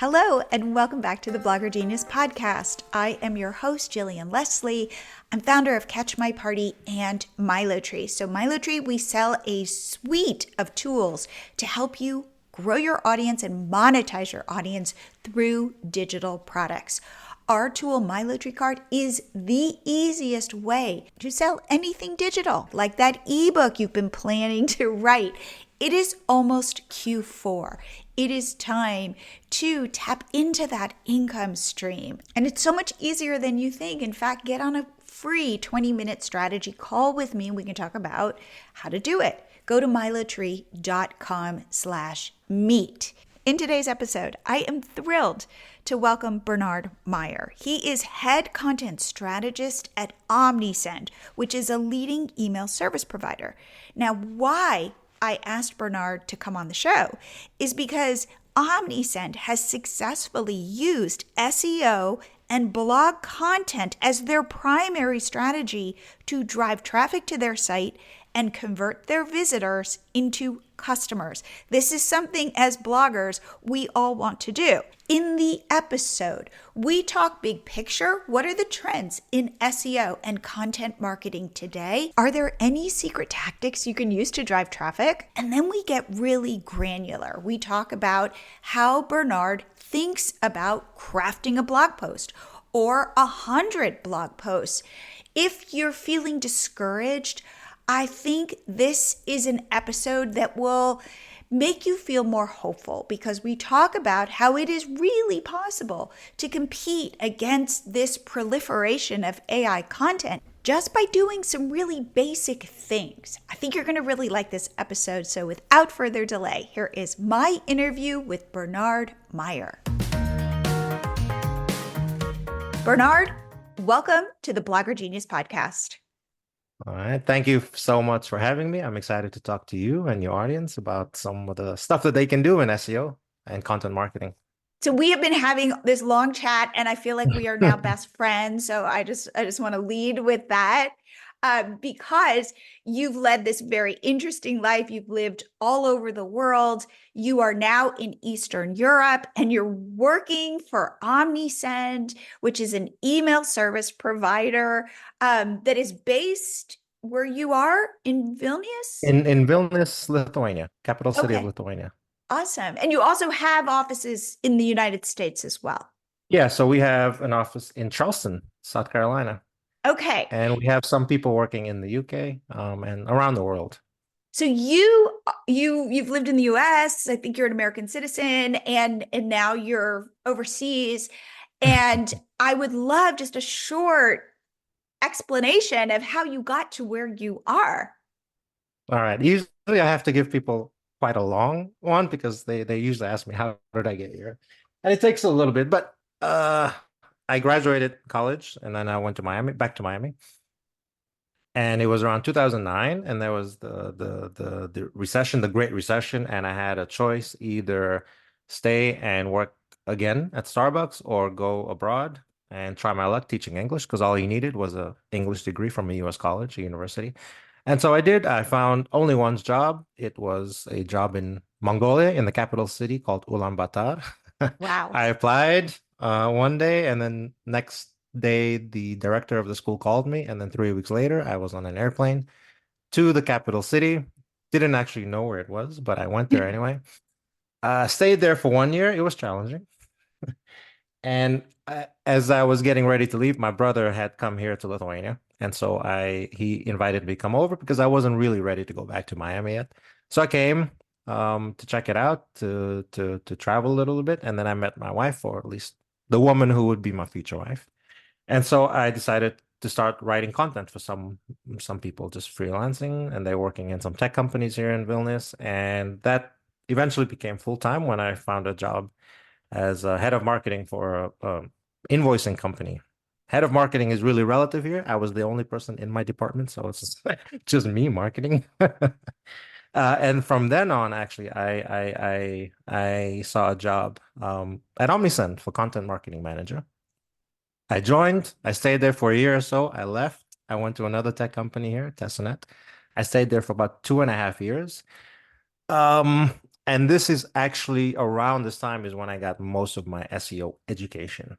Hello, and welcome back to the Blogger Genius podcast. I am your host, Jillian Leslie. I'm founder of Catch My Party and MiloTree. So MiloTree, we sell a suite of tools to help you grow your audience and monetize your audience through digital products. Our tool, MiloTree Card, is the easiest way to sell anything digital, like that ebook you've been planning to write. It is almost Q4. It is time to tap into that income stream. And it's so much easier than you think. In fact, get on a free 20-minute strategy call with me and we can talk about how to do it. Go to milotree.com/meet. In today's episode, I am thrilled to welcome Bernard Meyer. He is head content strategist at Omnisend, which is a leading email service provider. Now, why I asked Bernard to come on the show is because Omnisend has successfully used SEO and blog content as their primary strategy to drive traffic to their site and convert their visitors into customers. This is something as bloggers we all want to do. In the episode, we talk big picture. What are the trends in SEO and content marketing today? Are there any secret tactics you can use to drive traffic? And then we get really granular. We talk about how Bernard thinks about crafting a blog post or 100 blog posts. If you're feeling discouraged, I think this is an episode that will make you feel more hopeful because we talk about how it is really possible to compete against this proliferation of AI content just by doing some really basic things. I think you're going to really like this episode. So without further delay, here is my interview with Bernard Meyer. Bernard, welcome to the Blogger Genius podcast. All right. Thank you so much for having me. I'm excited to talk to you and your audience about some of the stuff that they can do in SEO and content marketing. So we have been having this long chat and I feel like we are now best friends. So I just want to lead with that because you've led this very interesting life. You've lived all over the world. You are now in Eastern Europe and you're working for Omnisend, which is an email service provider that is based where you are in Vilnius? In Vilnius, Lithuania, capital city of Okay. Lithuania. Awesome. And you also have offices in the United States as well. Yeah, so we have an office in Charleston, South Carolina. Okay. And we have some people working in the UK and around the world. So you've lived in the US, I think you're an American citizen, and now you're overseas. And I would love just a short explanation of how you got to where you are. All right. Usually I have to give people quite a long one because they usually ask me, how did I get here? And it takes a little bit, but I graduated college and then I went to back to Miami. And it was around 2009 and there was the recession, the Great Recession, and I had a choice, either stay and work again at Starbucks or go abroad and try my luck teaching English, because all you needed was an English degree from a US college, a university. And so I did. I found only one job. It was a job in Mongolia, in the capital city called Ulaanbaatar. Wow. I applied one day, and then next day, the director of the school called me. And then 3 weeks later, I was on an airplane to the capital city. Didn't actually know where it was, but I went there anyway. Stayed there for 1 year. It was challenging. And as I was getting ready to leave, my brother had come here to Lithuania. And so he invited me to come over because I wasn't really ready to go back to Miami yet. So I came to check it out, to travel a little bit. And then I met my wife, or at least the woman who would be my future wife. And so I decided to start writing content for some people, just freelancing. And they're working in some tech companies here in Vilnius. And that eventually became full-time when I found a job as a head of marketing for a invoicing company. Head of marketing is really relative here. I was the only person in my department, so it's just me marketing. And from then on, actually, I saw a job at Omnisend for content marketing manager. I joined. I stayed there for a year or so. I left. I went to another tech company here, Tessanet. I stayed there for about 2.5 years. And this is actually around this time is when I got most of my SEO education.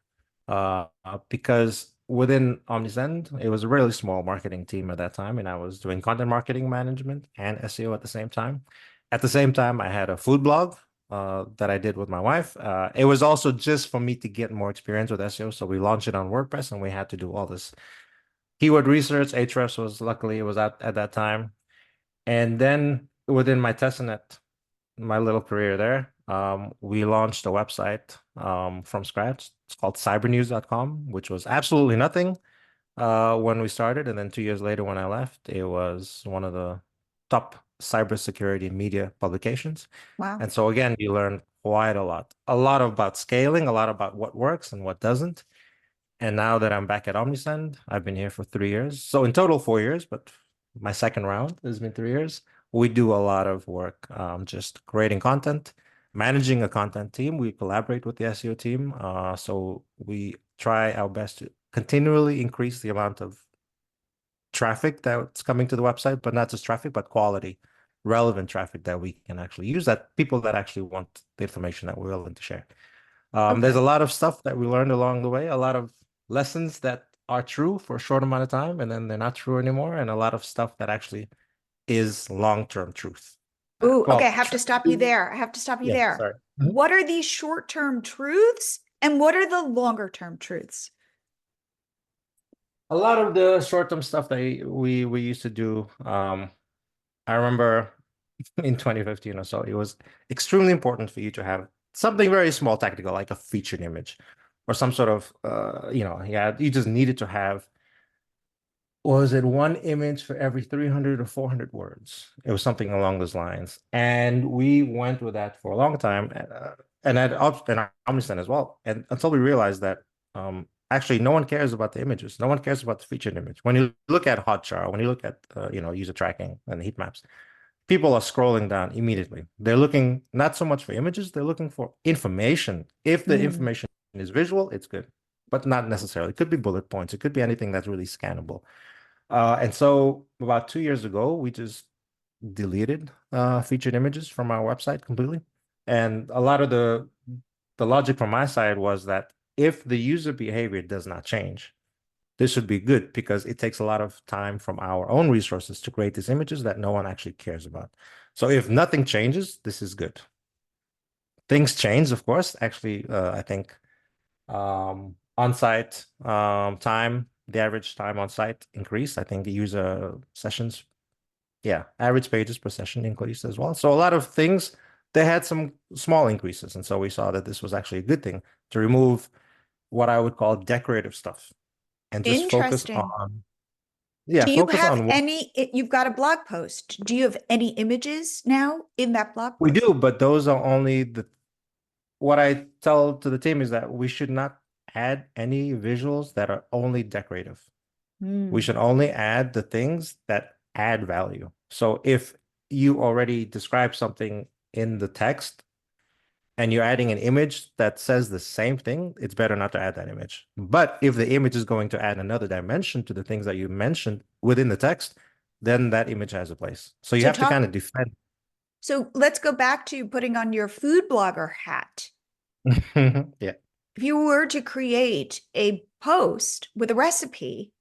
Because within Omnisend, it was a really small marketing team at that time, and I was doing content marketing management and SEO at the same time. At the same time, I had a food blog that I did with my wife. It was also just for me to get more experience with SEO. So we launched it on WordPress, and we had to do all this keyword research. Ahrefs was luckily it was out at that time. And then within my testnet, my little career there, we launched a website from scratch. It's called cybernews.com, which was absolutely nothing when we started. And then 2 years later, when I left, it was one of the top cybersecurity media publications. Wow. And so again, you learn quite a lot about scaling, a lot about what works and what doesn't. And now that I'm back at Omnisend, I've been here for 3 years. So in total, 4 years, but my second round has been 3 years. We do a lot of work, just creating content, managing a content team. We collaborate with the SEO team. So we try our best to continually increase the amount of traffic that's coming to the website, but not just traffic, but quality, relevant traffic that we can actually use, that people that actually want the information that we're willing to share. There's a Okay. lot of stuff that we learned along the way, a lot of lessons that are true for a short amount of time, and then they're not true anymore, and a lot of stuff that actually is long-term truth. Ooh, okay. I Well, have to stop you there. I have to stop you yeah, there. sorry. Mhm. What are these short-term truths and what are the longer-term truths? A lot of the short-term stuff that we used to do, I remember in 2015 or so, it was extremely important for you to have something very small, tactical, like a featured image or some sort of, yeah, you just needed to have, was it one image for every 300 or 400 words? It was something along those lines. And we went with that for a long time, and Omnisend as well. And until we realized that actually no one cares about the images. No one cares about the featured image. When you look at Hotjar, when you look at user tracking and heat maps, people are scrolling down immediately. They're looking not so much for images, they're looking for information. If the Mm. information is visual, it's good, but not necessarily. It could be bullet points, it could be anything that's really scannable. And so about 2 years ago, we just deleted featured images from our website completely. And a lot of the logic from my side was that if the user behavior does not change, this would be good because it takes a lot of time from our own resources to create these images that no one actually cares about. So if nothing changes, this is good. Things change, of course. Actually, I think on-site time, the average time on site increased. I think the user sessions, yeah, average pages per session increased as well. So a lot of things, they had some small increases. And so we saw that this was actually a good thing to remove what I would call decorative stuff and just focus Interesting. on, yeah, Do you focus have on what any, you've got a blog post. Do you have any images now in that blog we post? do, but those are only what I tell to the team is that we should not add any visuals that are only decorative. We Hmm. should only add the things that add value. So if you already describe something in the text and you're adding an image that says the same thing, it's better not to add that image. But if the image is going to add another dimension to the things that you mentioned within the text, then that image has a place. So you So have to kind talk, of defend. so let's go back to putting on your food blogger hat. Yeah. If you were to create a post with a recipe,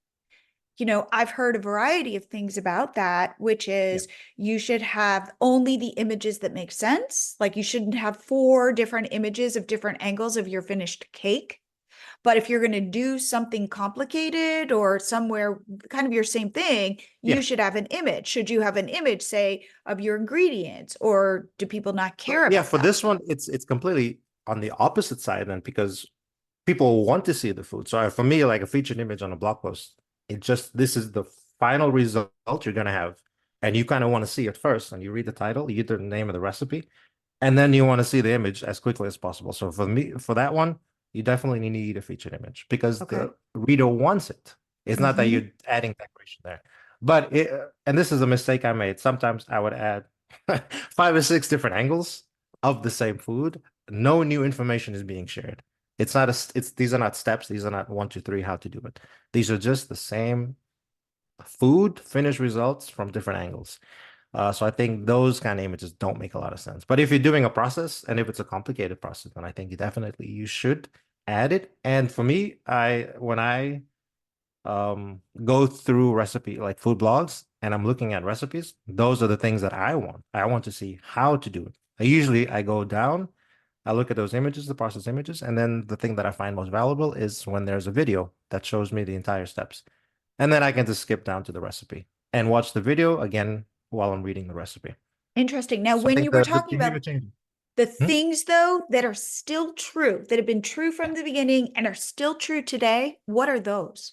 I've heard a variety of things about that, which Yeah. is you should have only the images that make sense. Like you shouldn't have four different images of different angles of your finished cake. But if you're going to do something complicated or somewhere kind of your same thing, you Yeah. should have an image. Should you have an image, say, of your ingredients, or do people not care Yeah, about for that? this one, it's completely on the opposite side then because people want to see the food. So for me, like a featured image on a blog post, it just this is the final result you're gonna have. And you kind of want to see it first. And you read the title, you get the name of the recipe, and then you want to see the image as quickly as possible. So for me, for that one, you definitely need a featured image because Okay. the reader wants it. It's not that Mm-hmm. you're adding decoration there. But and this is a mistake I made. Sometimes I would add 5 or 6 different angles of the same food. No new information is being shared. It's not it's these are not steps. These are not 1, 2, 3, how to do it. These are just the same food, finished results from different angles. So I think those kind of images don't make a lot of sense. But if you're doing a process and if it's a complicated process, then I think you should add it. And for me, I when I go through recipe like food blogs and I'm looking at recipes, those are the things that I want. I want to see how to do it. I go down, I look at those images, the process images, and then the thing that I find most valuable is when there's a video that shows me the entire steps. And then I can just skip down to the recipe and watch the video again while I'm reading the recipe. Interesting. Now, So I when think you were the talking behavior about changes. the Hmm? things, though, that are still true, that have been true from the beginning and are still true today, what are those?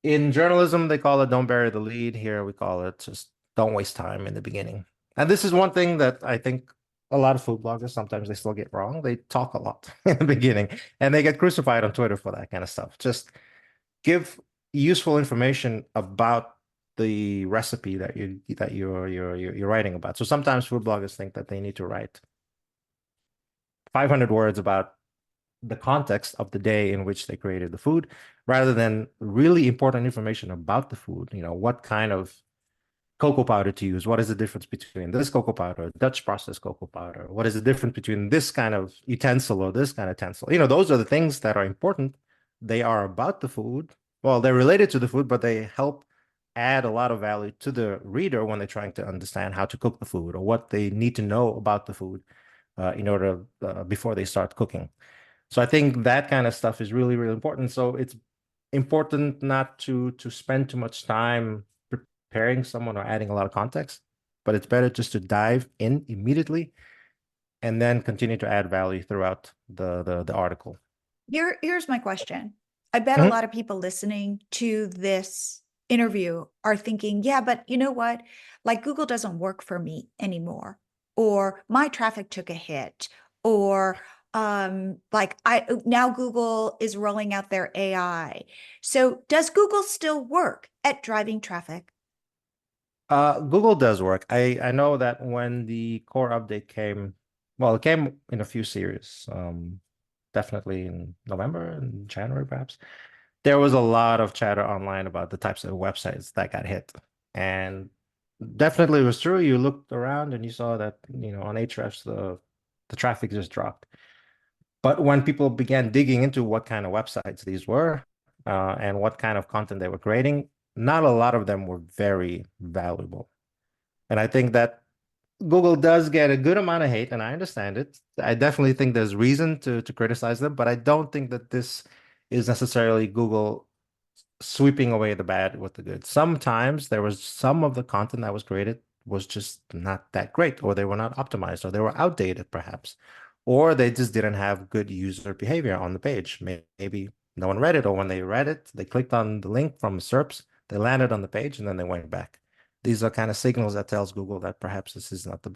In journalism, they call it don't bury the lead. Here we call it just don't waste time in the beginning. And this is one thing that I think a lot of food bloggers sometimes they still get wrong. They talk a lot in the beginning and they get crucified on Twitter for that kind of stuff. Just give useful information about the recipe that you're writing about. So sometimes food bloggers think that they need to write 500 words about the context of the day in which they created the food rather than really important information about the food. What kind of cocoa powder to use? What is the difference between this cocoa powder, Dutch processed cocoa powder? What is the difference between this kind of utensil or this kind of utensil? Those are the things that are important. They are about the food. Well, they're related to the food, but they help add a lot of value to the reader when they're trying to understand how to cook the food or what they need to know about the food in order before they start cooking. So I think that kind of stuff is really, really important. So it's important not to spend too much time preparing someone or adding a lot of context, but it's better just to dive in immediately and then continue to add value throughout the article. Here's my question. I bet a Mhm. lot of people listening to this interview are thinking, yeah, but you know what? Like Google doesn't work for me anymore, or my traffic took a hit, or like I now Google is rolling out their AI. So does Google still work at driving traffic? Google does work. I know that when the core update came, well, it came in a few series, definitely in November and January, perhaps. There was a lot of chatter online about the types of websites that got hit. And definitely it was true. You looked around and you saw that, on Ahrefs, the traffic just dropped. But when people began digging into what kind of websites these were, and what kind of content they were creating, not a lot of them were very valuable. And I think that Google does get a good amount of hate, and I understand it. I definitely think there's reason to criticize them, but I don't think that this is necessarily Google sweeping away the bad with the good. Sometimes there was some of the content that was created was just not that great, or they were not optimized, or they were outdated, perhaps, or they just didn't have good user behavior on the page. Maybe no one read it, or when they read it, they clicked on the link from SERPs, they landed on the page, and then they went back. These are kind of signals that tells Google that perhaps this is not the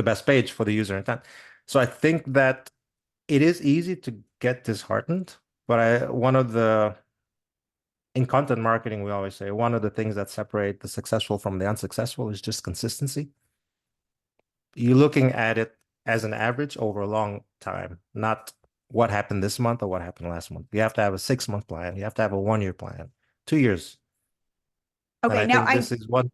best page for the user intent. So I think that it is easy to get disheartened, but one of the in content marketing, we always say one of the things that separate the successful from the unsuccessful is just consistency. You're looking at it as an average over a long time, not what happened this month or what happened last month. You have to have a 6 month plan. You have to have a 1 year plan, 2 years. And Okay, I think this is one.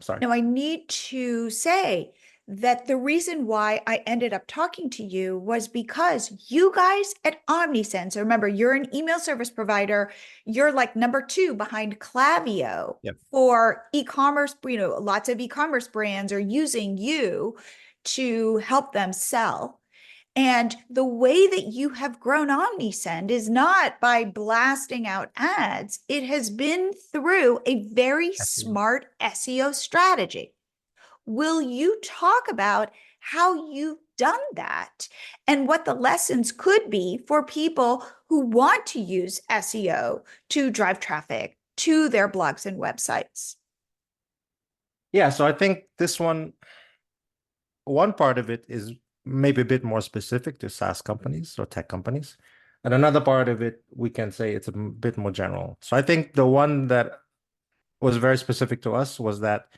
Sorry. now I need to say that the reason why I ended up talking to you was because you guys at Omnisend, so remember, you're an email service provider. You're like number two behind Klaviyo Yep. for e-commerce. Lots of e-commerce brands are using you to help them sell. And the way that you have grown Omnisend is not by blasting out ads. It has been through a very SEO. smart SEO strategy. Will you talk about how you've done that and what the lessons could be for people who want to use SEO to drive traffic to their blogs and websites? Yeah, so I think this one part of it is maybe a bit more specific to SaaS companies or tech companies. And another part of it, we can say it's a bit more general. So I think the one that was very specific to us was that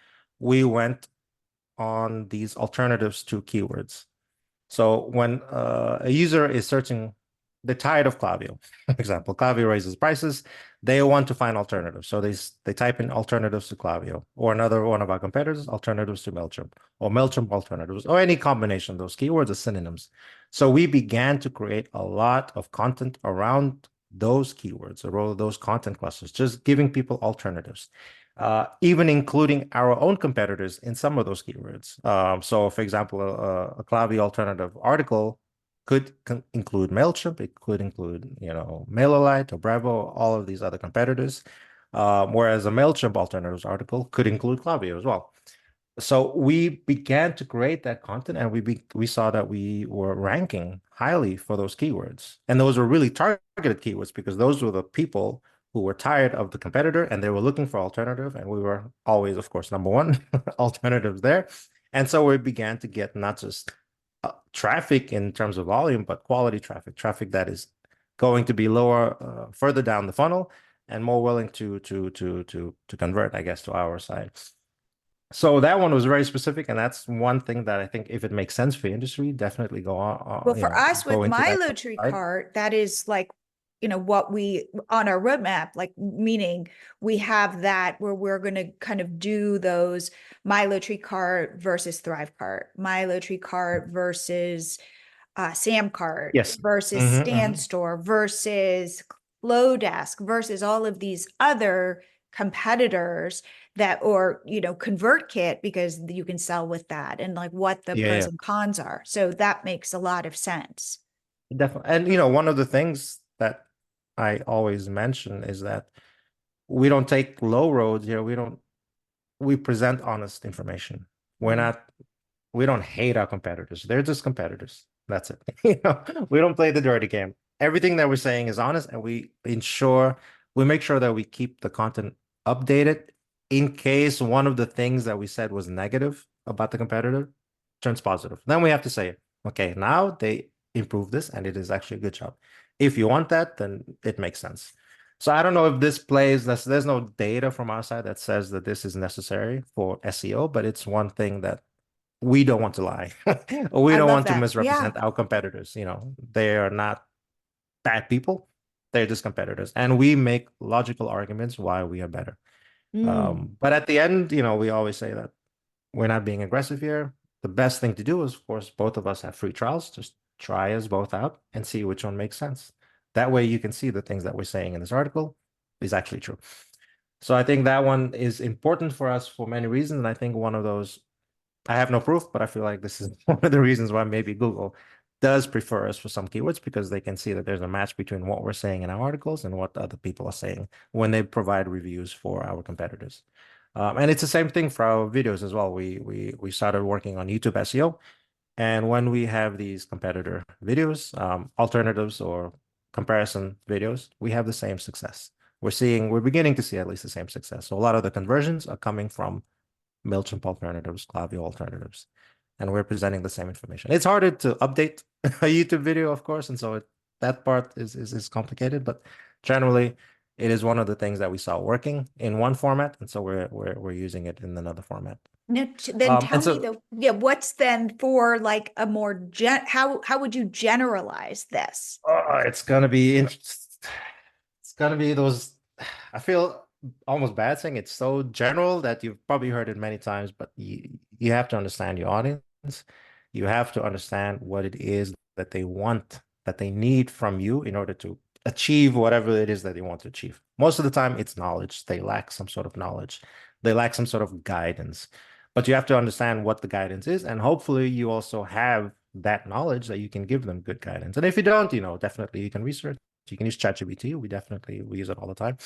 we went on these alternatives to keywords. So when a user is searching they're tired of Klaviyo. For example, Klaviyo raises prices. They want to find alternatives. So they type in alternatives to Klaviyo, or another one of our competitors, alternatives to MailChimp, or MailChimp alternatives, or any combination of those keywords as synonyms. So we began to create a lot of content around those keywords, around those content clusters, just giving people alternatives. Even including our own competitors in some of those keywords. So, for example, a Klaviyo alternative article could include MailChimp. It could include, MailerLite or Bravo, all of these other competitors. Whereas a MailChimp alternatives article could include Klaviyo as well. So we began to create that content, and we saw that we were ranking highly for those keywords. And those were really targeted keywords because those were the people who were tired of the competitor and they were looking for alternative. And we were always, of course, number one alternatives there. And so we began to get not just traffic in terms of volume, but quality traffic that is going to be lower, further down the funnel, and more willing to convert, I guess, to our side. So that one was very specific, and that's one thing that I think if it makes sense for industry, definitely go on. Well, for us with go into that Milo tree side. cart, that is like, what we on our roadmap, like meaning we have that where we're going to kind of do those Milo tree cart versus Thrive cart, Milo tree cart versus Sam cart Yes. versus Stand Store versus Flowdesk versus all of these other competitors that, or ConvertKit, because you can sell with that, and like what the pros and cons are. So that makes a lot of sense. Definitely. And one of the things that I always mention is that we don't take low roads here. We present honest information. We don't hate our competitors. They're just competitors. That's it. We don't play the dirty game. Everything that we're saying is honest, and we make sure that we keep the content updated in case one of the things that we said was negative about the competitor turns positive. Then we have to say, okay, now they improved this and it is actually a good job. If you want that, then it makes sense. So I don't know if this plays, there's no data from our side that says that this is necessary for SEO, but it's one thing that we don't want to lie. We don't want to misrepresent our competitors. They are not bad people. They're just competitors. And we make logical arguments why we are better. But at the end, we always say that we're not being aggressive here. The best thing to do is, of course, both of us have free trials. Just try us both out and see which one makes sense. That way you can see the things that we're saying in this article is actually true. So I think that one is important for us for many reasons. And I think one of those, I have no proof, but I feel like this is one of the reasons why maybe Google does prefer us for some keywords, because they can see that there's a match between what we're saying in our articles and what other people are saying when they provide reviews for our competitors. And it's the same thing for our videos as well. We started working on YouTube SEO, and when we have these competitor videos, alternatives or comparison videos, we have the same success. We're beginning to see at least the same success. So a lot of the conversions are coming from MailChimp alternatives, Klaviyo alternatives, and we're presenting the same information. It's harder to update a YouTube video, of course, and so that part is complicated, but generally it is one of the things that we saw working in one format, and so we're using it in another format. Now, then tell me though, what's then for like a more how would you generalize this? It's gonna be those. I feel almost bad saying it's so general that you've probably heard it many times, but you have to understand your audience. You have to understand what it is that they want, that they need from you in order to achieve whatever it is that they want to achieve. Most of the time, it's knowledge. They lack some sort of knowledge. They lack some sort of guidance. But you have to understand what the guidance is, and hopefully you also have that knowledge that you can give them good guidance. And if you don't, definitely you can research. You can use ChatGPT. We use it all the time.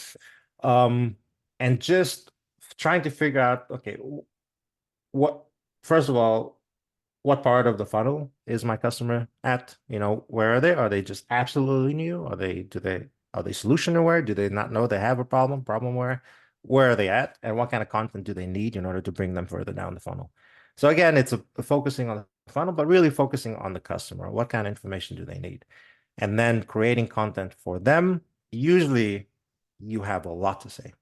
And just trying to figure out, okay, first of all, what part of the funnel is my customer at? Where are they? Are they just absolutely new? Are they solution aware? Do they not know they have a problem aware? Where are they at? And what kind of content do they need in order to bring them further down the funnel? So again, it's focusing on the funnel, but really focusing on the customer. What kind of information do they need? And then creating content for them. Usually you have a lot to say.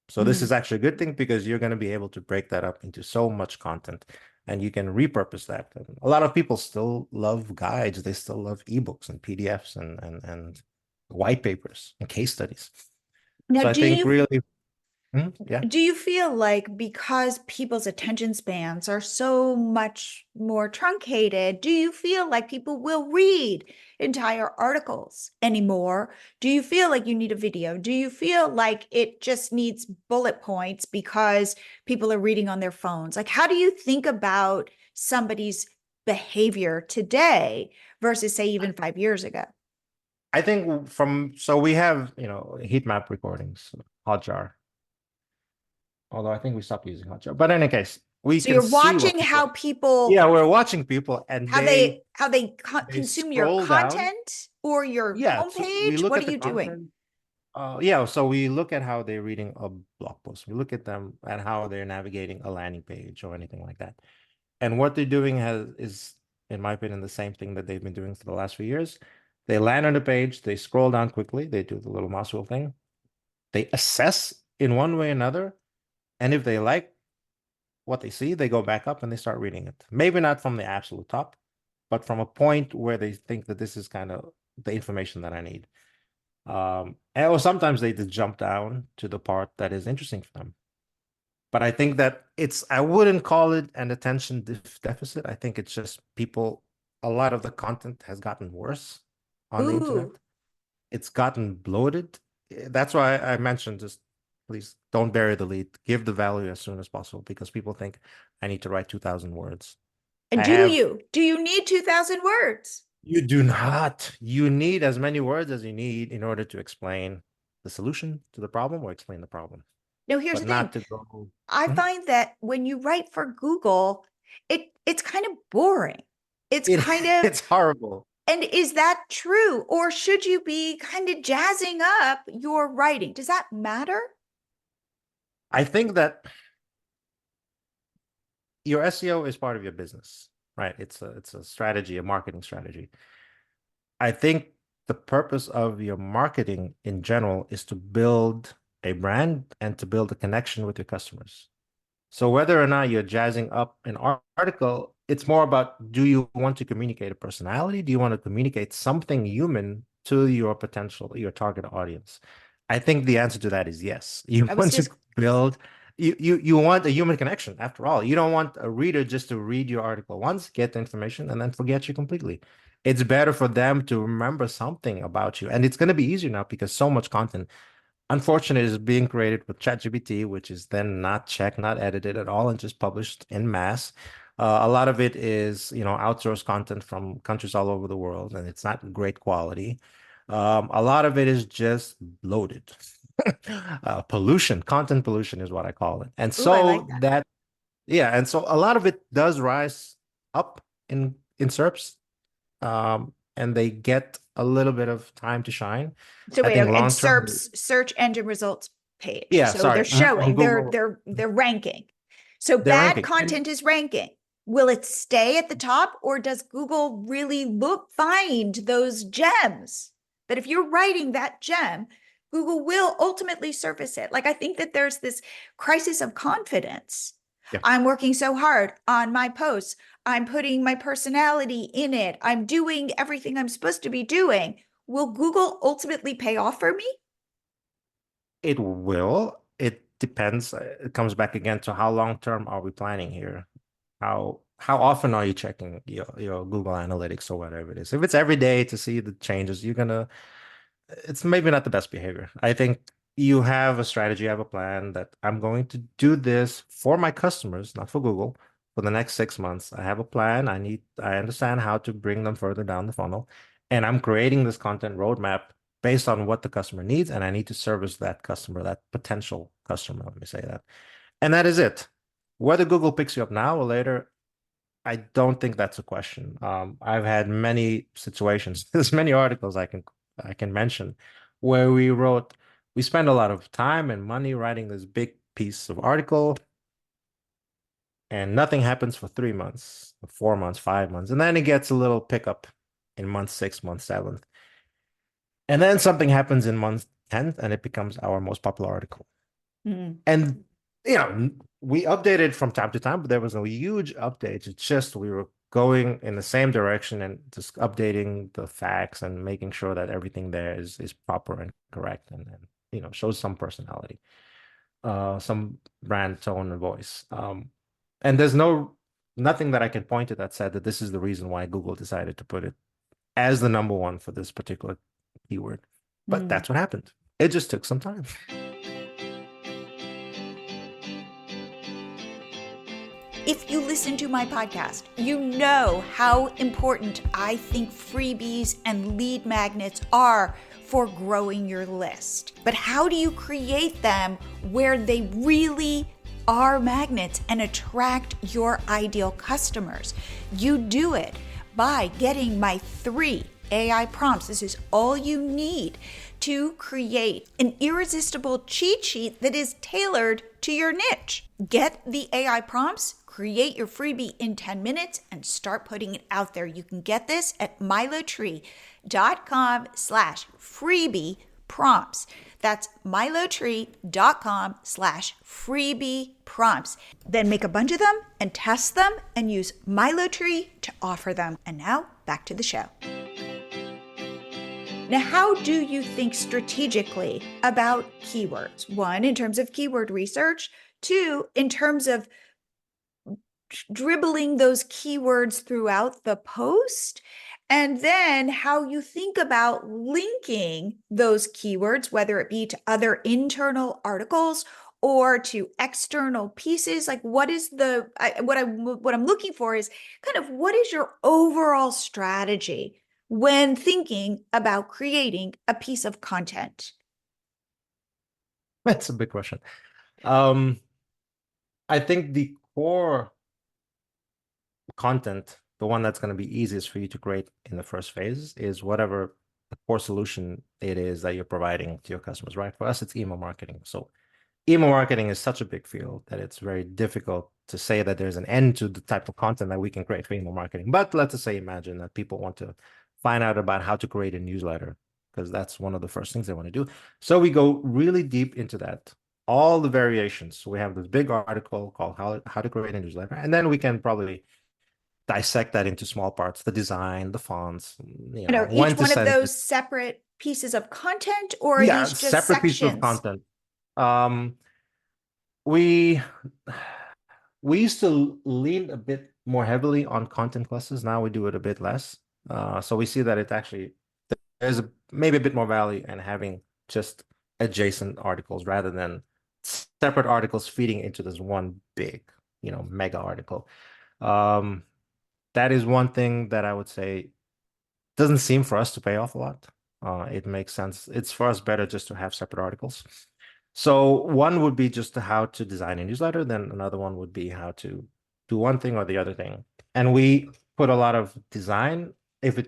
So this is actually a good thing, because you're going to be able to break that up into so much content and you can repurpose that. And a lot of people still love guides. They still love ebooks and PDFs and white papers and case studies. Now, So I think really, yeah. do you feel like because people's attention spans are so much more truncated, do you feel like people will read entire articles anymore? Do you feel like you need a video? Do you feel like it just needs bullet points because people are reading on their phones? Like, how do you think about somebody's behavior today versus, say, even 5 years ago? I think so we have, heat map recordings, Hotjar. Although I think we stopped using Hotjar. But in any case, we So can you're see watching what how people, people yeah, we're watching people and how they they consume your scroll down. content or your Yeah, so we homepage. look What at are the you doing? content. Yeah, so we look at how they're reading a blog post. We look at them at how they're navigating a landing page or anything like that. And what they're doing is, in my opinion, the same thing that they've been doing for the last few years. They land on the page, they scroll down quickly, they do the little mouse wheel thing, they assess in one way or another, and if they like what they see, they go back up and they start reading it. Maybe not from the absolute top, but from a point where they think that this is kind of the information that I need. Or sometimes they just jump down to the part that is interesting for them. But I think that I wouldn't call it an attention deficit. I think it's just a lot of the content has gotten worse on the internet. Ooh. It's gotten bloated. That's why I mentioned just please don't bury the lead. Give the value as soon as possible because people think I need to write 2,000 words. And I have, do you need 2,000 words? you do not. You need as many words as you need in order to explain the solution to the problem or explain the problem, No, here's but the not thing. to go. I Mhm. find that when you write for Google, it's kind of boring. It's It, kind of, it's horrible. and is that true? Or should you be kind of jazzing up your writing? Does that matter? I think that your SEO is part of your business, right? It's a strategy, a marketing strategy. I think the purpose of your marketing in general is to build a brand and to build a connection with your customers. So whether or not you're jazzing up an article, it's more about do you want to communicate a personality? Do you want to communicate something human to your target audience? I think the answer to that is yes. You I was want to just build you want a human connection after all. You don't want a reader just to read your article once, get the information, and then forget you completely. It's better for them to remember something about you. And it's going to be easier now because so much content unfortunately is being created with ChatGPT, which is then not checked, not edited at all, and just published in mass. A lot of it is, outsourced content from countries all over the world, and it's not great quality. A lot of it is just bloated. Pollution, content pollution is what I call it. And ooh, I like so that. yeah, and so a lot of it does rise up in SERPs, and they get a little bit of time to shine. So I wait, think and long term, SERP's search engine results page. yeah, So they're sorry. On showing, Google, they're ranking. So they're bad ranking. And content is ranking. Will it stay at the top or does Google really find those gems? That if you're writing that gem, Google will ultimately surface it. Like I think that there's this crisis of confidence. yeah, I'm working so hard on my posts. I'm putting my personality in it. I'm doing everything I'm supposed to be doing. Will Google ultimately pay off for me? it will. It depends. It comes back again to how long term are we planning here? How often are you checking your Google Analytics or whatever it is? If it's every day to see the changes, it's maybe not the best behavior. I think you have a strategy, you have a plan that I'm going to do this for my customers, not for Google, for the next 6 months. I have a plan. I understand how to bring them further down the funnel. And I'm creating this content roadmap based on what the customer needs. And I need to service that customer, that potential customer, let me say that. And that is it. Whether Google picks you up now or later, I don't think that's a question. I've had many situations. There's many articles I can mention where we spend a lot of time and money writing this big piece of article, and nothing happens for 3 months, 4 months, 5 months, and then it gets a little pickup in month six, month seventh, and then something happens in month 10th, and it becomes our most popular article. Mm. And we updated from time to time, but there was no huge updates. It's just we were going in the same direction and just updating the facts and making sure that everything there is proper and correct and shows some personality, some brand tone and voice. And there's nothing that I can point to that said that this is the reason why Google decided to put it as the number one for this particular keyword. But that's what happened. It just took some time. If you listen to my podcast, you know how important I think freebies and lead magnets are for growing your list. But how do you create them where they really are magnets and attract your ideal customers? You do it by getting my 3 AI prompts. This is all you need to create an irresistible cheat sheet that is tailored to your niche. Get the AI prompts, create your freebie in 10 minutes, and start putting it out there. You can get this at milotree.com/freebie prompts. That's milotree.com/freebie prompts. Then make a bunch of them and test them and use MiloTree to offer them. And now back to the show. Now, how do you think strategically about keywords? 1, in terms of keyword research. 2, in terms of dribbling those keywords throughout the post. And then how you think about linking those keywords, whether it be to other internal articles or to external pieces. Like, what is what I'm looking for is kind of what is your overall strategy when thinking about creating a piece of content? That's a big question. I think the core content, the one that's going to be easiest for you to create in the first phase, is whatever the core solution it is that you're providing to your customers, right? For us, it's email marketing. So email marketing is such a big field that it's very difficult to say that there's an end to the type of content that we can create for email marketing. But let's just say, imagine that people want to find out about how to create a newsletter, because that's one of the first things they want to do. So we go really deep into that, all the variations. So we have this big article called how to create a newsletter, and then we can probably dissect that into small parts: the design, the fonts, when each to one of send those it. separate pieces of content, or are Yeah, these just separate pieces of sections? content. We used to lean a bit more heavily on content clusters. Now we do it a bit less. So we see that it actually there's maybe a bit more value in having just adjacent articles rather than separate articles feeding into this one big, mega article. That is one thing that I would say doesn't seem for us to pay off a lot. It makes sense. It's for us better just to have separate articles. So one would be just how to design a newsletter. Then another one would be how to do one thing or the other thing. And we put a lot of design if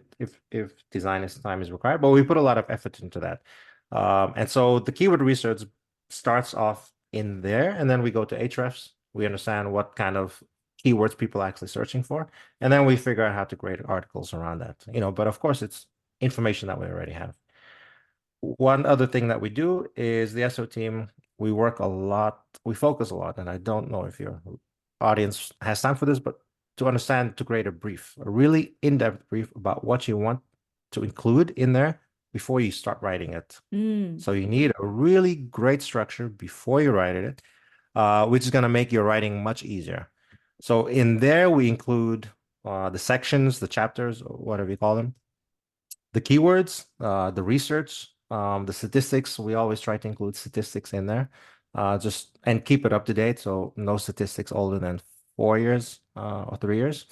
design time is required, but we put a lot of effort into that. And so the keyword research starts off in there, and then we go to Ahrefs. We understand what kind of keywords people are actually searching for, and then we figure out how to create articles around that. But of course, it's information that we already have. One other thing that we do is the SEO team. We work a lot. We focus a lot, and I don't know if your audience has time for this, but to understand, to create a brief, a really in-depth brief about what you want to include in there before you start writing it. So you need a really great structure before you write it, which is going to make your writing much easier. So in there, we include the sections, the chapters, or whatever you call them, the keywords, the research, the statistics. We always try to include statistics in there, just and keep it up to date. So no statistics older than 4 years or 3 years.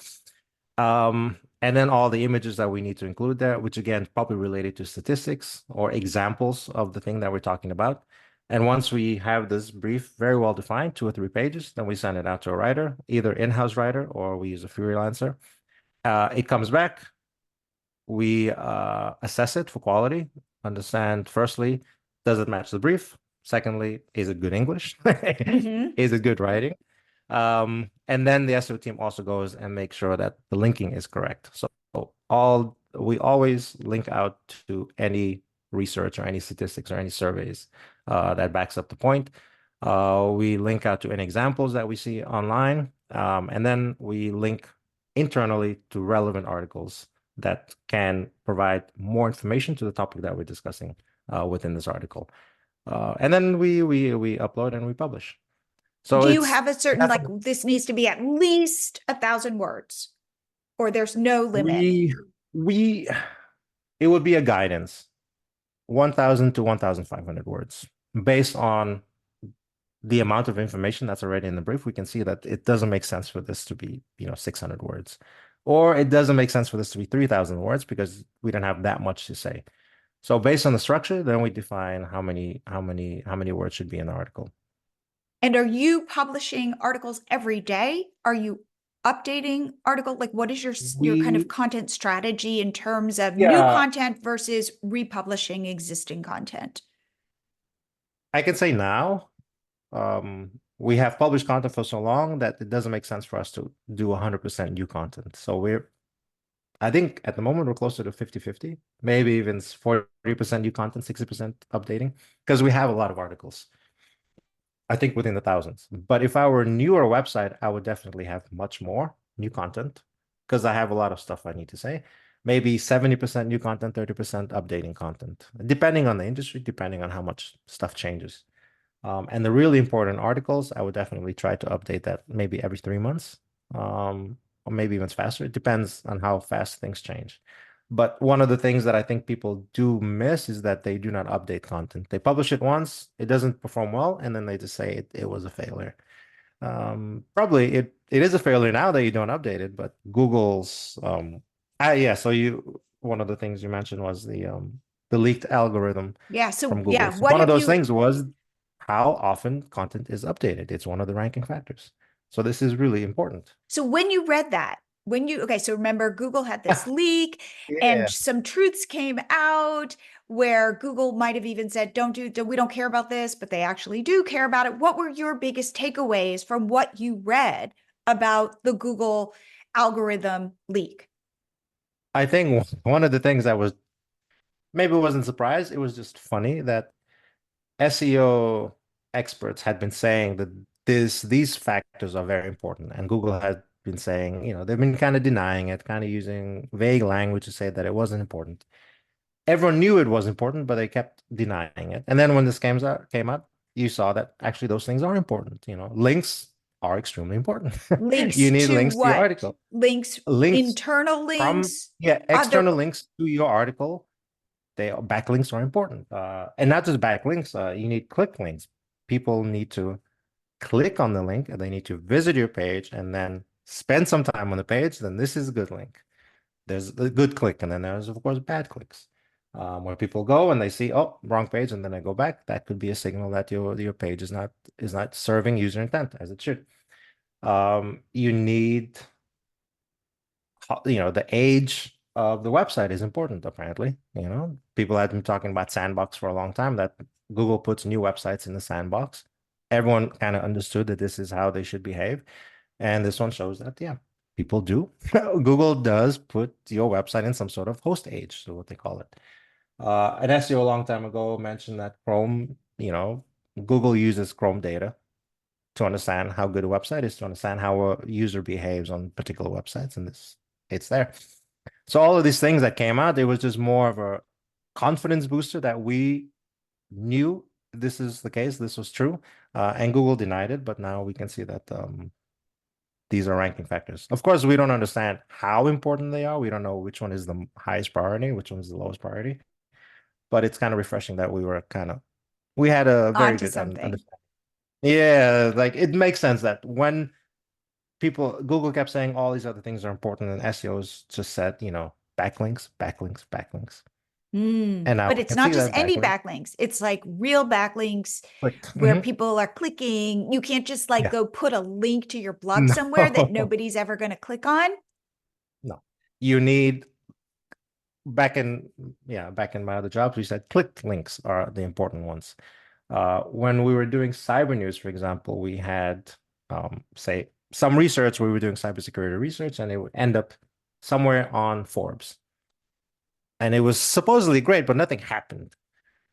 And then all the images that we need to include there, which again, probably related to statistics or examples of the thing that we're talking about. And once we have this brief very well defined, 2 or 3 pages, then we send it out to a writer, either in-house writer or we use a freelancer. It comes back. We assess it for quality, understand, firstly, does it match the brief? Secondly, is it good English? Is it good writing? And then the SEO team also goes and makes sure that the linking is correct. So we always link out to any research or any statistics or any surveys that backs up the point. We link out to any examples that we see online, and then we link internally to relevant articles that can provide more information to the topic that we're discussing within this article. And then we upload and we publish. So Do you it's have a certain, like, this needs to be at least 1,000 words, or there's no limit? we it would be a guidance, 1,000 to 1,500 words, based on the amount of information that's already in the brief. We can see that it doesn't make sense for this to be, 600 words, or it doesn't make sense for this to be 3,000 words because we don't have that much to say. So based on the structure, then we define how many words should be in the article. And are you publishing articles every day? Are you updating article? Like, what is your kind of We content strategy in terms of new Yeah, content versus republishing existing content? I can say now, we have published content for so long that it doesn't make sense for us to do 100% new content. So I think at the moment we're closer to 50-50, maybe even 40% new content, 60% updating, because we have a lot of articles. I think within the thousands. But if I were a newer website, I would definitely have much more new content because I have a lot of stuff I need to say. Maybe 70% new content, 30% updating content, depending on the industry, depending on how much stuff changes. And the really important articles, I would definitely try to update that maybe every 3 months, or maybe even faster. It depends on how fast things change. But one of the things that I think people do miss is that they do not update content. They publish it once, it doesn't perform well, and then they just say it was a failure. Probably it is a failure now that you don't update it, but Google's yeah, so you one of the things you mentioned was the leaked algorithm Yeah. So, from yeah, Google. So what one of have those you? things was how often content is updated. It's one of the ranking factors. So this is really important. So, when you read that, okay, so remember, Google had this leak and Yeah. some truths came out where Google might have even said, we don't care about this, but they actually do care about it. What were your biggest takeaways from what you read about the Google algorithm leak? I think one of the things that was maybe wasn't surprised, it was just funny that SEO experts had been saying that these factors are very important, and Google had been saying, they've been kind of denying it, kind of using vague language to say that it wasn't important. Everyone knew it was important, but they kept denying it. And then when this came out, you saw that actually those things are important. Links are extremely important. Links You need to links to your what? article. Links, Links internal from, links, yeah, other external links to your article. Backlinks are important. And not just backlinks, you need click links. People need to click on the link and they need to visit your page and then spend some time on the page. Then this is a good link. There's a good click, and then there's of course bad clicks, where people go and they see, oh, wrong page, and then they go back. That could be a signal that your page is not serving user intent as it should. You need, the age of the website is important, apparently. People had been talking about sandbox for a long time, that Google puts new websites in the sandbox. Everyone kind of understood that this is how they should behave. And this one shows that, yeah, people do. Google does put your website in some sort of host age, so what they call it. An SEO a long time ago mentioned that Google uses Chrome data to understand how good a website is, to understand how a user behaves on particular websites, and it's there. So all of these things that came out, it was just more of a confidence booster that we knew this is the case, this was true, and Google denied it, but now we can see that these are ranking factors. Of course, we don't understand how important they are. We don't know which one is the highest priority, which one is the lowest priority, but it's kind of refreshing that we had a very onto good something. understanding. Yeah, like it makes sense that when Google kept saying all these other things are important, and SEOs just said, backlinks, backlinks, backlinks. And now But we it's can not see just that any backlink backlinks. It's like real backlinks clicked. where people are clicking. You can't just like Yeah. go put a link to your blog No. somewhere that nobody's ever going to click on. No. You need back in my other jobs, we said click links are the important ones. When we were doing cyber news, for example, we had say some research. We were doing cybersecurity research, and it would end up somewhere on Forbes. And it was supposedly great, but nothing happened.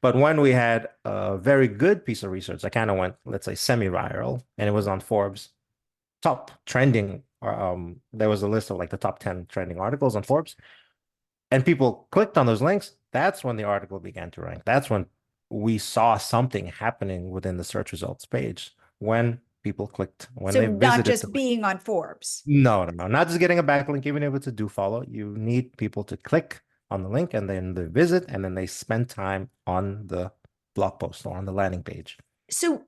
But when we had a very good piece of research, I kind of went, let's say, semi-viral, and it was on Forbes top trending. There was a list of like the top 10 trending articles on Forbes, and people clicked on those links. That's when the article began to rank. That's when we saw something happening within the search results page when people clicked, when So they not visited the just link. being on Forbes. No, no, no, not just getting a backlink, even if it's a do follow. You need people to click on the link and then they visit and then they spend time on the blog post or on the landing page. So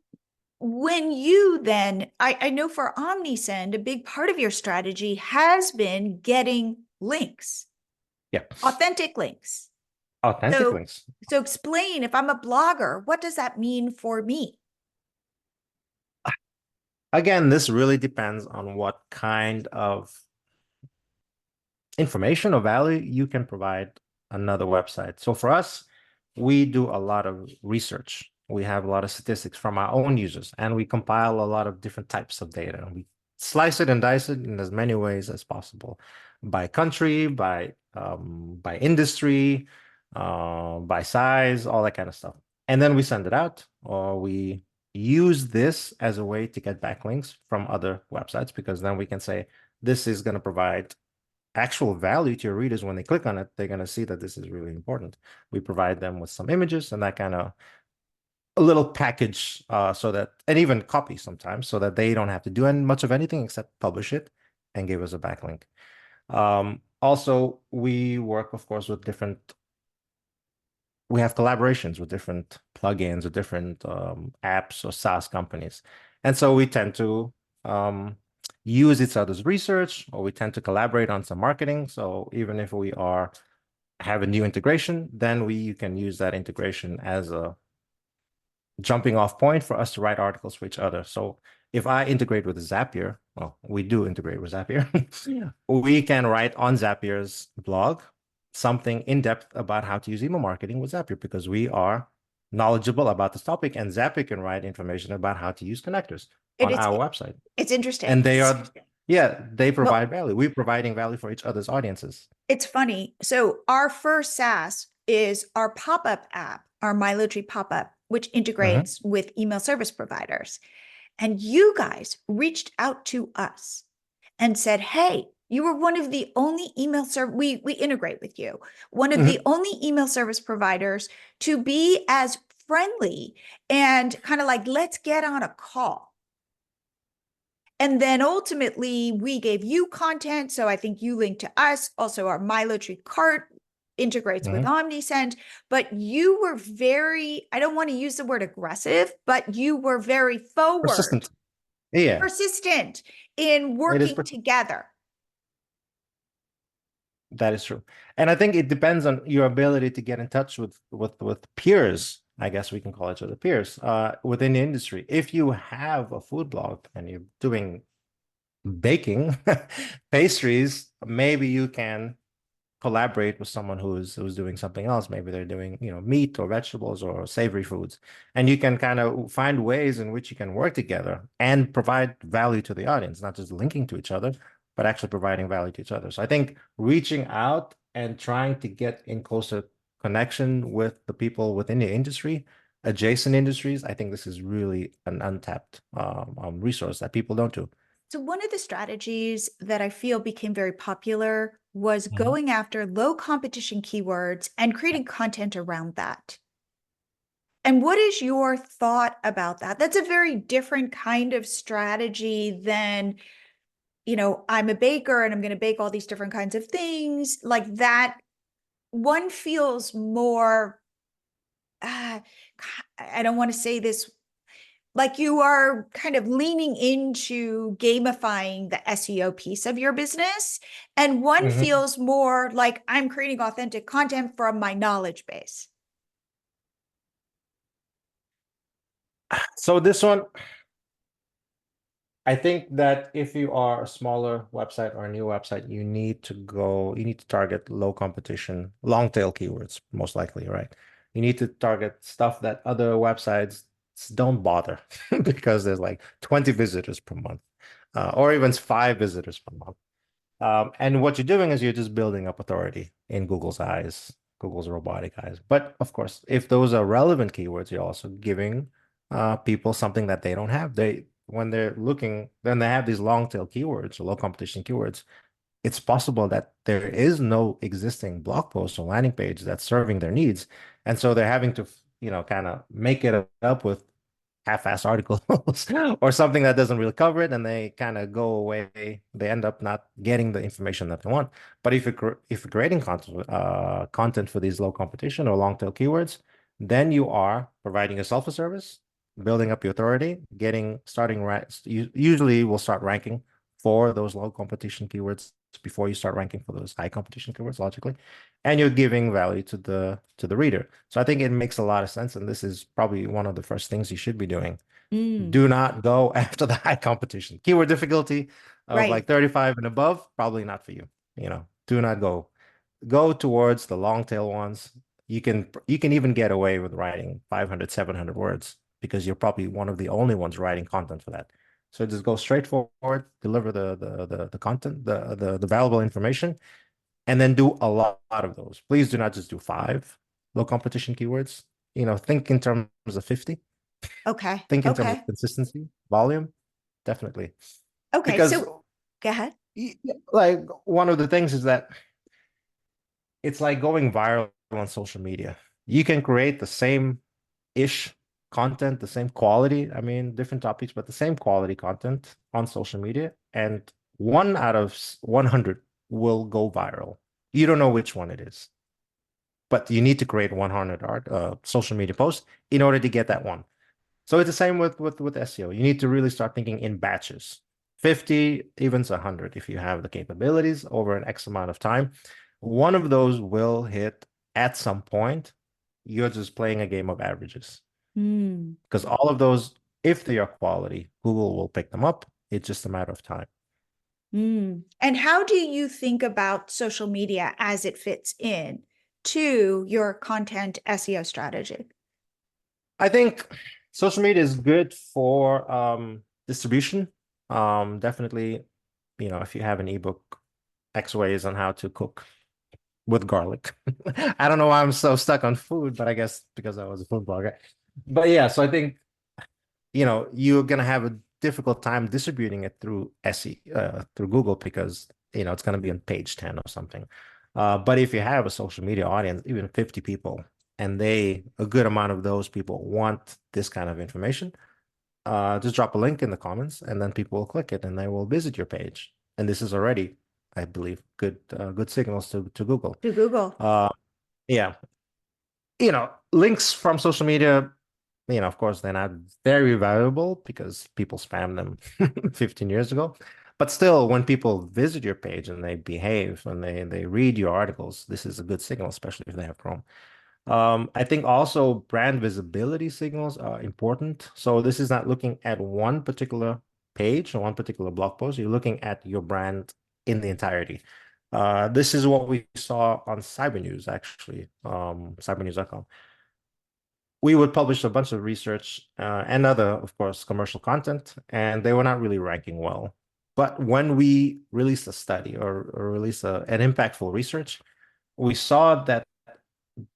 when you then, I know for Omnisend, a big part of your strategy has been getting links, Yeah, authentic links. authentic So, links. so explain, if I'm a blogger, what does that mean for me? Again, this really depends on what kind of information or value you can provide another website. So for us, we do a lot of research. We have a lot of statistics from our own users, and we compile a lot of different types of data. We slice it and dice it in as many ways as possible, by country, by industry, by size, all that kind of stuff. And then we send it out, or we use this as a way to get backlinks from other websites, because then we can say this is going to provide actual value to your readers. When they click on it, they're going to see that this is really important. We provide them with some images and that kind of a little package, so that, and even copy sometimes, so that they don't have to do much of anything except publish it and give us a backlink. Also, we work, of course, with different, we have collaborations with different plugins or different apps or SaaS companies. And so we tend to use each other's research, or we tend to collaborate on some marketing. So even if we have a new integration, then you can use that integration as a jumping off point for us to write articles for each other. So if I integrate with Zapier, well, we do integrate with Zapier, yeah, we can write on Zapier's blog something in depth about how to use email marketing with Zapier, because we are knowledgeable about this topic, and Zapier can write information about how to use connectors And on our website. it's interesting. And they Well, provide value. We're providing value for each other's audiences. it's funny. So our first SaaS is our pop-up app, our MyLoTree pop-up, which Mhm. integrates with email service providers. And you guys reached out to us and said, hey, you were one of the only email service, we integrate with you, one of the Mhm. only email service providers to be as friendly and kind of like, let's get on a call. And then ultimately, we gave you content. So I think you linked to us. Also, our MyLoTree cart integrates with Mhm. Omnisend. But you were very, I don't want to use the word aggressive, but you were very forward, Persistent. Yeah, persistent in it is. working together. That is true. And I think it depends on your ability to get in touch with peers. I guess we can call each other peers within the industry. If you have a food blog and you're doing baking pastries, maybe you can collaborate with someone who's doing something else. Maybe they're doing, meat or vegetables or savory foods, and you can kind of find ways in which you can work together and provide value to the audience, not just linking to each other, but actually providing value to each other. So I think reaching out and trying to get in closer connection with the people within the industry, adjacent industries, I think this is really an untapped resource that people don't do. So, one of the strategies that I feel became very popular was Mhm. going after low competition keywords and creating content around that. And what is your thought about that? That's a very different kind of strategy than, I'm a baker and I'm going to bake all these different kinds of things. Like that, one feels more, uh, I don't want to say this, like you are kind of leaning into gamifying the SEO piece of your business. And one Mhm. feels more like I'm creating authentic content from my knowledge base. So this one, I think that if you are a smaller website or a new website, you need to target low competition, long tail keywords, most likely, right? You need to target stuff that other websites don't bother because there's like 20 visitors per month, or even 5 visitors per month. And what you're doing is you're just building up authority in Google's eyes. Google's robotic eyes. But of course, if those are relevant keywords, you're also giving people something that they don't have. They when they're looking, then they have these long tail keywords or low competition keywords. It's possible that there is no existing blog post or landing page that's serving their needs. And so they're having to, kind of make it up with half-ass articles or something that doesn't really cover it, and they kind of go away. They end up not getting the information that they want. But if you're creating content for these low competition or long tail keywords, then you are providing yourself a service, building up your authority, starting right. Usually, we'll start ranking for those low competition keywords before you start ranking for those high competition keywords, logically, and you're giving value to the reader. So I think it makes a lot of sense, and this is probably one of the first things you should be doing. Mm, Do not go after the high competition. Keyword difficulty of like right. 35 and above, probably not for you. Do not go towards the long tail ones. You can even get away with writing 500, 700 words because you're probably one of the only ones writing content for that. So just go straight forward, deliver the content, the valuable information, and then do a lot of those. Please do not just do 5 low competition keywords. Think in terms of 50. Okay. Think in terms of Okay. consistency, volume, definitely. Okay. Because So go ahead. like one of the things is that it's like going viral on social media. You can create the same ish content, the same quality. I mean, different topics, but the same quality content on social media. And 1 out of 100 will go viral. You don't know which one it is, but you need to create 100 social media posts in order to get that one. So it's the same with SEO. You need to really start thinking in batches. 50, even 100 if you have the capabilities over an X amount of time. One of those will hit at some point. You're just playing a game of averages. Mm, Because all of those, if they are quality, Google will pick them up. It's just a matter of time. mm. And how do you think about social media as it fits in to your content SEO strategy? I think social media is good for distribution. Definitely, if you have an ebook, X ways on how to cook with garlic. I don't know why I'm so stuck on food, but I guess because I was a food blogger. But yeah, so I think you're gonna have a difficult time distributing it through through Google because it's gonna be on page 10 or something. But if you have a social media audience, even 50 people, and a good amount of those people want this kind of information, just drop a link in the comments, and then people will click it and they will visit your page. And this is already, I believe, good signals to Google. To Google. Uh, yeah, links from social media, of course, they're not very valuable because people spam them 15 years ago. But still, when people visit your page and they behave and they read your articles, this is a good signal, especially if they have Chrome. I think also brand visibility signals are important. So this is not looking at one particular page or one particular blog post. You're looking at your brand in the entirety. This is what we saw on Cyber News, actually, cybernews.com. We would publish a bunch of research and other, of course, commercial content, and they were not really ranking well. But when we released a study or released an impactful research, we saw that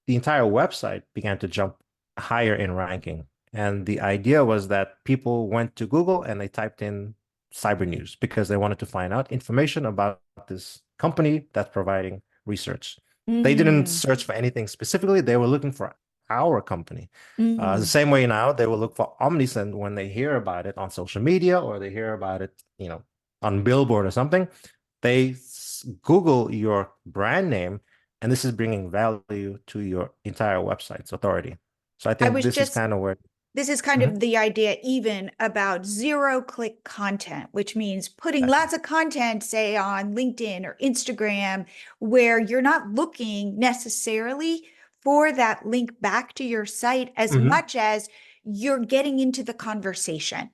the entire website began to jump higher in ranking. And the idea was that people went to Google and they typed in cyber news because they wanted to find out information about this company that's providing research. They didn't Mm, search for anything specifically. They were looking for our company. The mm. same way now, they will look for Omnisend when they hear about it on social media or they hear about it, on Billboard or something. They Google your brand name, and this is bringing value to your entire website's authority. So I I think was this is just kind of where. This is kind Mhm. of the idea even about zero-click content, which means putting Exactly. lots of content, say on LinkedIn or Instagram, where you're not looking necessarily for that link back to your site as Mhm. much as you're getting into the conversation.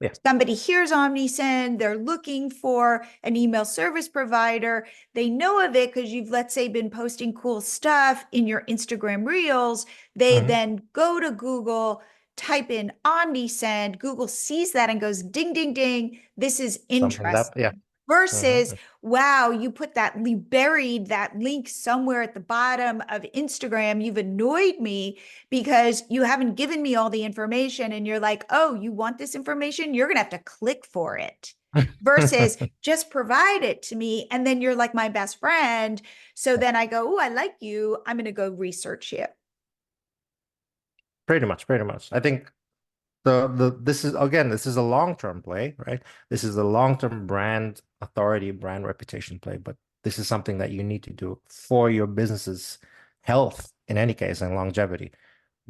Yeah. Somebody hears Omnisend, they're looking for an email service provider. They know of it because you've, let's say, been posting cool stuff in your Instagram Reels. They Mhm. then go to Google, type in Omnisend. Google sees that and goes, ding, ding, ding. This is Something's up. Yeah. interesting. versus, wow, you put that, you buried that link somewhere at the bottom of Instagram. You've annoyed me because you haven't given me all the information. And you're like, oh, you want this information? You're going to have to click for it. Versus just provide it to me. And then you're like my best friend. So then I go, oh, I like you. I'm going to go research you. Pretty much, pretty much. I think the this is again, this is a long-term play, right? This is a long-term brand authority, brand reputation play, but this is something that you need to do for your business's health in any case and longevity.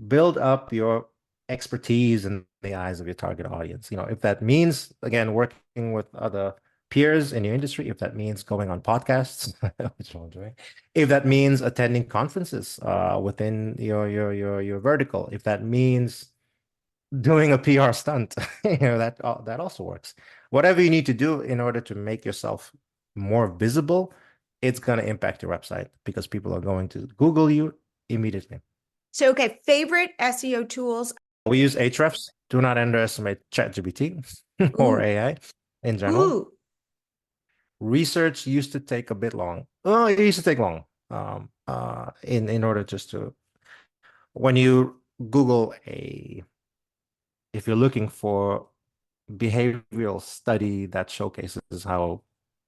Build up your expertise in the eyes of your target audience. If that means, again, working with other peers in your industry, if that means going on podcasts, which I'm doing, if that means attending conferences within your vertical, if that means doing a PR stunt, that also works. Whatever you need to do in order to make yourself more visible, it's going to impact your website because people are going to Google you immediately. So, okay, favorite SEO tools. We use Ahrefs. Do not underestimate ChatGPT or Ooh, AI in general. ooh. Research used to take a bit long. Oh, it used to take long. In order just to when you Google if you're looking for behavioral study that showcases how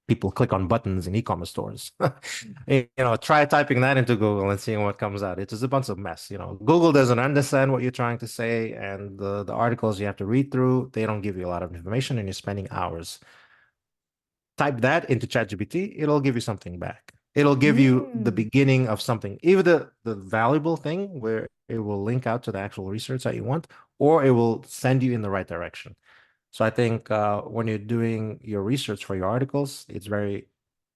people click on buttons in e-commerce stores. Try typing that into Google and seeing what comes out. It's just a bunch of mess. Google doesn't understand what you're trying to say, and the articles you have to read through, they don't give you a lot of information, and you're spending hours. Type that into ChatGPT, it'll give you something back. It'll give you the beginning of something, either the valuable thing where it will link out to the actual research that you want, or it will send you in the right direction. So I think when you're doing your research for your articles, it's very,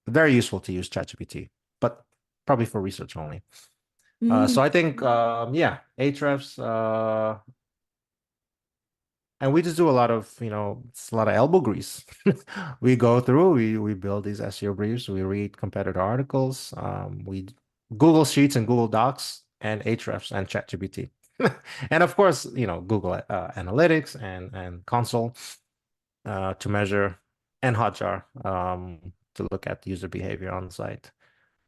very useful to use ChatGPT, but probably for research only. So I think, yeah, Ahrefs, and we just do a lot of, it's a lot of elbow grease. We go through, we build these SEO briefs, we read competitor articles, we Google Sheets and Google Docs and Ahrefs and ChatGPT. And of course, Google Analytics and Console to measure, and Hotjar to look at user behavior on the site.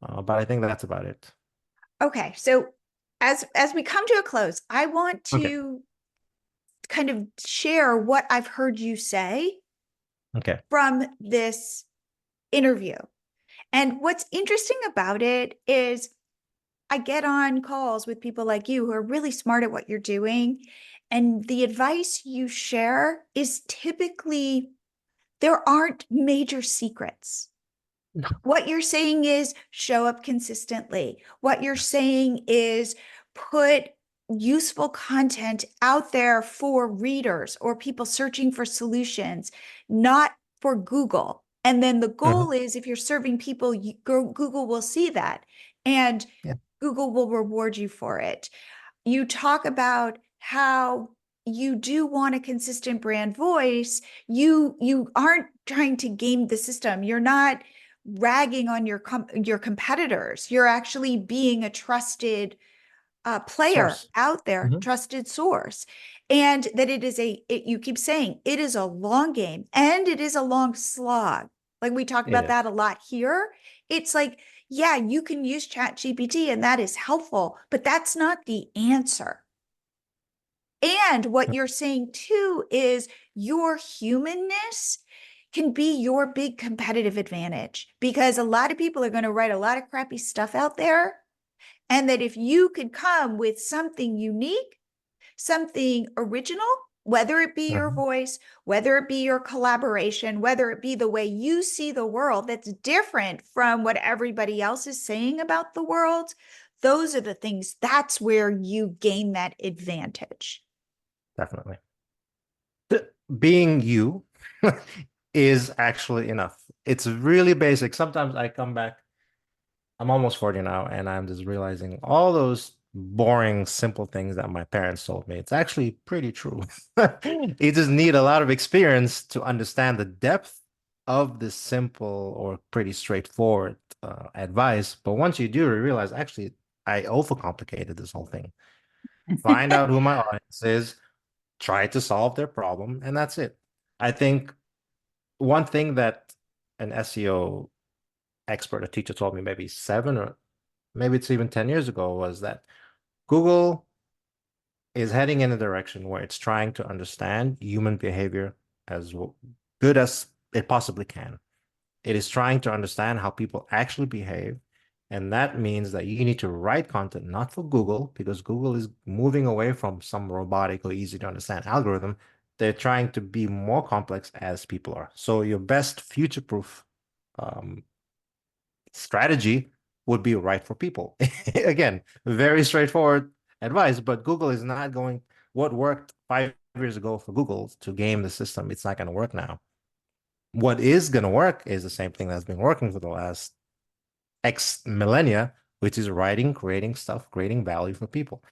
But I think that's about it. Okay, so as we come to a close, I want Okay. to kind of share what I've heard you say Okay. from this interview. And what's interesting about it is I get on calls with people like you who are really smart at what you're doing. And the advice you share is typically there aren't major secrets. What you're saying is show up consistently. What you're saying is put useful content out there for readers or people searching for solutions, not for Google. And then the goal is if you're serving people, Google will see that and Yeah. Google will reward you for it. You talk about how you do want a consistent brand voice. You aren't trying to game the system. You're not ragging on your competitors. You're actually being a trusted player Source. out there, trusted source. And that you keep saying it is a long game and it is a long slog. Like we talk It about that is. a lot here. It's like, yeah, you can use Chat GPT and that is helpful, but that's not the answer. And what you're saying too is your humanness can be your big competitive advantage because a lot of people are going to write a lot of crappy stuff out there. And that if you could come with something unique, something original, whether it be your voice, whether it be your collaboration, whether it be the way you see the world that's different from what everybody else is saying about the world, those are the things, that's where you gain that advantage. Definitely. Being you is actually enough. It's really basic. Sometimes I come back, I'm almost 40 now, and I'm just realizing all those boring, simple things that my parents told me. It's actually pretty true. You just need a lot of experience to understand the depth of this simple or pretty straightforward advice. But once you do, you realize actually I overcomplicated this whole thing. Find out who my audience is, try to solve their problem, and that's it. I think one thing that an SEO expert, a teacher told me maybe 7 or maybe it's even 10 years ago was that Google is heading in a direction where it's trying to understand human behavior as good as it possibly can. It is trying to understand how people actually behave. And that means that you need to write content, not for Google, because Google is moving away from some robotic or easy to understand algorithm. They're trying to be more complex as people are. So your best future-proof um, strategy would be right for people. Again, very straightforward advice, but Google is not going, what worked 5 years ago for Google to game the system, it's not going to work now. What is going to work is the same thing that's been working for the last X millennia, which is writing, creating stuff, creating value for people.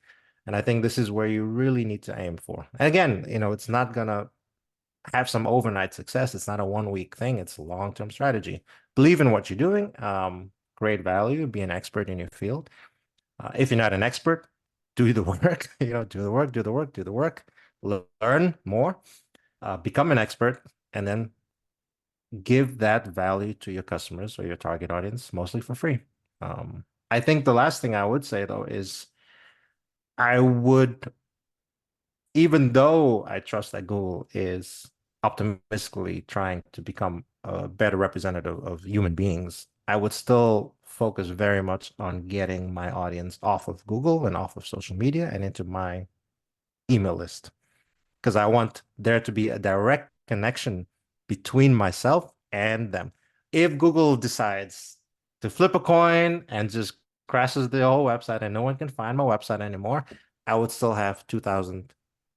And I think this is where you really need to aim for. And again, it's not going to have some overnight success. It's not a 1 week thing. It's a long-term strategy. Believe in what you're doing, create value, be an expert in your field. If you're not an expert, do the work, do the work, learn more, become an expert, and then give that value to your customers or your target audience, mostly for free. I think the last thing I would say though is I would, even though I trust that Google is optimistically trying to become a better representative of human beings, I would still focus very much on getting my audience off of Google and off of social media and into my email list, because I want there to be a direct connection between myself and them. If Google decides to flip a coin and just crashes the whole website and no one can find my website anymore, I would still have 2,000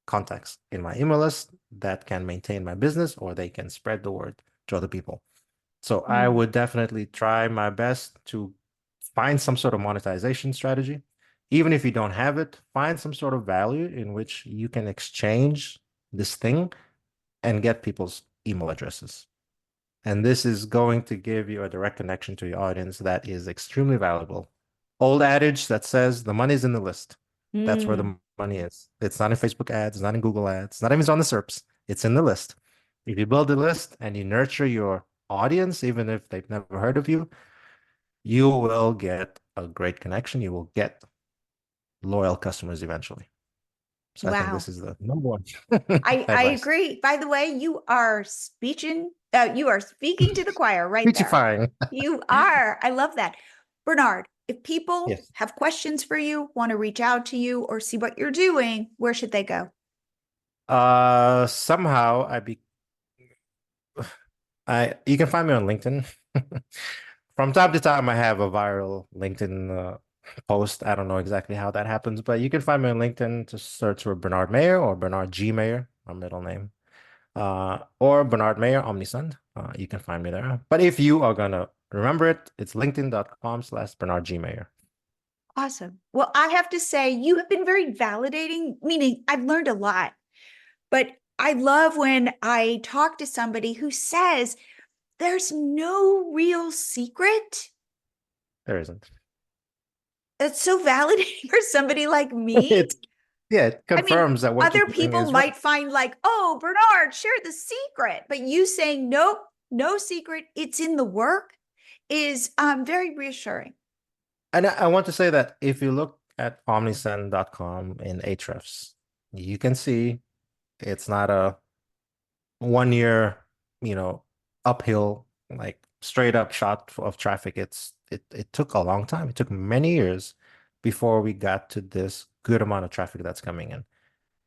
contacts in my email list that can maintain my business, or they can spread the word to other people. So I Mm. would definitely try my best to find some sort of monetization strategy. Even if you don't have it, find some sort of value in which you can exchange this thing and get people's email addresses. And this is going to give you a direct connection to your audience that is extremely valuable. Old adage that says the money's in the list. That's where Mm. the money is. It's not in Facebook ads, it's not in Google ads, it's not even on the SERPs. It's in the list. If you build a list and you nurture your audience, even if they've never heard of you, you will get a great connection. You will get loyal customers eventually. So I think Wow. this is the number one I advice. agree. By the way, you are speaking to the choir right there. Speechifying. You are. I love that. Bernard, if people Yes. have questions for you, want to reach out to you or see what you're doing, where should they go? Somehow you can find me on LinkedIn. From time to time, I have a viral LinkedIn post. I don't know exactly how that happens, but you can find me on LinkedIn. To search for Bernard Meyer or Bernard G. Meyer, my middle name, or Bernard Meyer Omnisend. You can find me there. But if you are gonna remember it, it's linkedin.com/Bernard G. Meyer. Awesome. Well, I have to say, you have been very validating, meaning I've learned a lot. But I love when I talk to somebody who says there's no real secret. There isn't. That's so validating for somebody like me. It, yeah, it I mean, confirms that what you're other doing people is right. might find like, oh, Bernard, share the secret. But you saying, nope, no secret, it's in the work is very reassuring. And I want to say that if you look at omnisend.com in Ahrefs, you can see it's not a 1 year, you know, uphill, like straight up shot of traffic. It took a long time. It took many years before we got to this good amount of traffic that's coming in.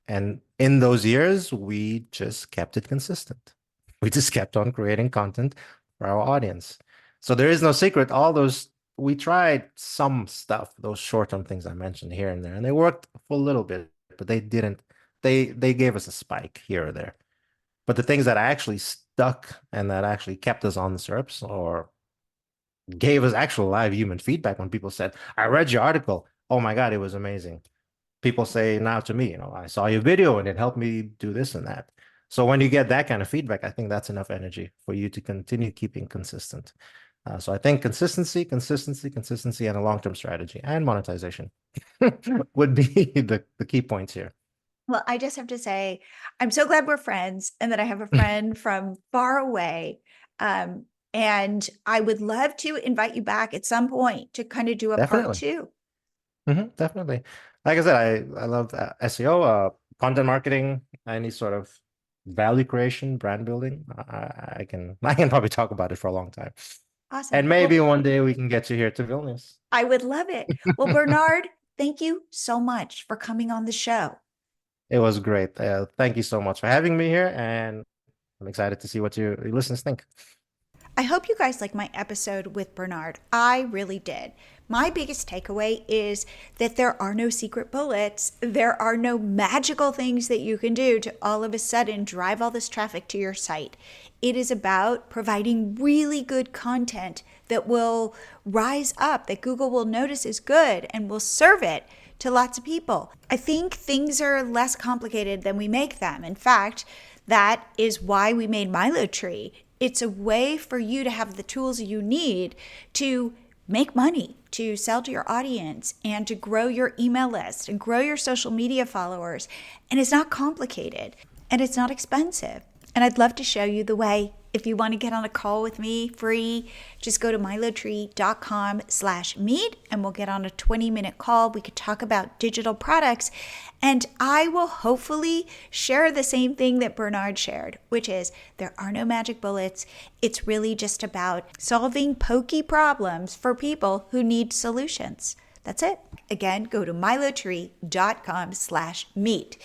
And in those years, we just kept it consistent. We just kept on creating content for our audience. So there is no secret. All those, we tried some stuff, those short-term things I mentioned here and there, and they worked for a little bit, but they didn't, they gave us a spike here or there. But the things that actually stuck and that actually kept us on the SERPs or gave us actual live human feedback when people said, I read your article. Oh my God, it was amazing. People say now to me, I saw your video and it helped me do this and that. So when you get that kind of feedback, I think that's enough energy for you to continue keeping consistent. So I think consistency, and a long-term strategy and monetization would be the key points here. Well, I just have to say, I'm so glad we're friends and that I have a friend from far away. Um, And I would love to invite you back at some point to kind of do a part Definitely. two. Definitely. Like I said, I love SEO, content marketing, any sort of value creation, brand building. I can probably talk about it for a long time. Awesome. And maybe Well, one day we can get you here to Vilnius. I would love it. Well, Bernard, thank you so much for coming on the show. It was great. Thank you so much for having me here, and I'm excited to see what your listeners think. I hope you guys like my episode with Bernard. I really did. My biggest takeaway is that there are no secret bullets. There are no magical things that you can do to all of a sudden drive all this traffic to your site. It is about providing really good content that will rise up, that Google will notice is good and will serve it to lots of people. I think things are less complicated than we make them. In fact, that is why we made MiloTree. It's a way for you to have the tools you need to make money, to sell to your audience, and to grow your email list and grow your social media followers. And it's not complicated and it's not expensive. And I'd love to show you the way. If you want to get on a call with me free, just go to milotree.com/meet and we'll get on a 20-minute call. We could talk about digital products and I will hopefully share the same thing that Bernard shared, which is there are no magic bullets. It's really just about solving pokey problems for people who need solutions. That's it. Again, go to milotree.com/meet.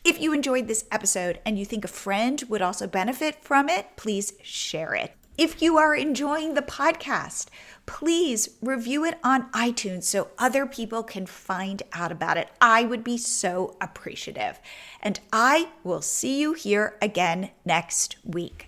If you enjoyed this episode and you think a friend would also benefit from it, please share it. If you are enjoying the podcast, please review it on iTunes so other people can find out about it. I would be so appreciative. And I will see you here again next week.